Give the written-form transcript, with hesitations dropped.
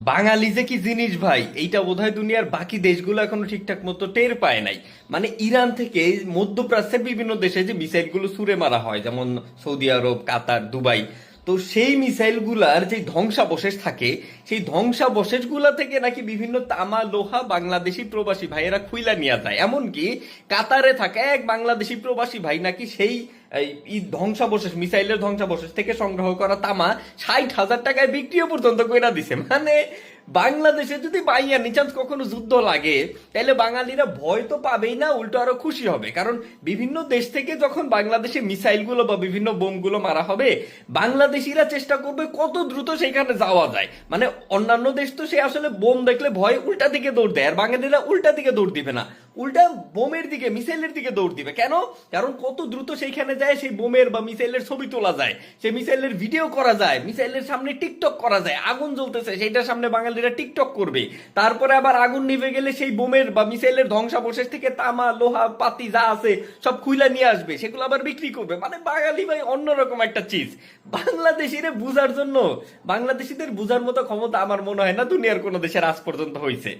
বাঙালি যে কি জিনিস ভাই, এইটা বোধহয় দুনিয়ার বাকি দেশগুলো এখনো ঠিকঠাক মতো টের পায় নাই। মানে ইরান থেকে মধ্যপ্রাচ্যের বিভিন্ন দেশে যে মিসাইল গুলো ছুড়ে মারা হয়, যেমন সৌদি আরব, কাতার, দুবাই, তো সেই মিসাইল গুলার যে ধ্বংসাবশেষ থাকে, সেই ধ্বংসাবশেষ গুলা থেকে নাকি বিভিন্ন তামা লোহা বাংলাদেশি প্রবাসী ভাইয়েরা খুইলা নিয়ে যায়। এমনকি কাতারে থাকা এক বাংলাদেশি প্রবাসী ভাই নাকি সেই এই ধ্বংসাবশেষ, মিসাইলের ধ্বংসাবশেষ থেকে সংগ্রহ করা তামা 60,000 টাকায় বিক্রিও পর্যন্ত কইরা দিছে। মানে বাংলাদেশে যদি বাইয়া নিচান্স কখনো যুদ্ধ লাগে, তাহলে বাঙালিরা ভয় তো পাবেই না, উল্টো আরো খুশি হবে। কারণ বিভিন্ন দেশ থেকে যখন বাংলাদেশে মিসাইল গুলো বা বিভিন্ন বোম গুলো মারা হবে, বাংলাদেশিরা চেষ্টা করবে কত দ্রুত সেখানে যাওয়া যায়। মানে অন্যান্য দেশ তো সে আসলে বোম দেখলে ভয় উল্টা দিকে দৌড় দেয়, আর বাঙালিরা উল্টা দিকে দৌড় দিবে না, উল্টা বোমের দিকে, মিসাইলের দিকে দৌড় দিবে। কেন? কারণ কত দ্রুত সেইখানে যায়, সেই বোমের বা মিসাইলের ছবি তোলা যায়, সেই মিসাইলের ভিডিও করা যায়, মিসাইলের সামনে টিকটক করা যায়। আগুন জ্বলতেছে, সেইটার সামনে বাঙালিরা টিকটক করবে। তারপরে আবার আগুন নিভে গেলে সেই বোমের বা মিসাইলের ধ্বংসাবশেষ থেকে তামা লোহা পাতি যা আছে সব খুইলা নিয়ে আসবে, সেগুলো আবার বিক্রি করবে। মানে বাঙালি ভাই অন্যরকম একটা চিজ। বাংলাদেশিরে বুঝার জন্য, বাংলাদেশিদের বুঝার মতো ক্ষমতা আমার মনে হয় না দুনিয়ার কোনো দেশের আজ পর্যন্ত হয়েছে।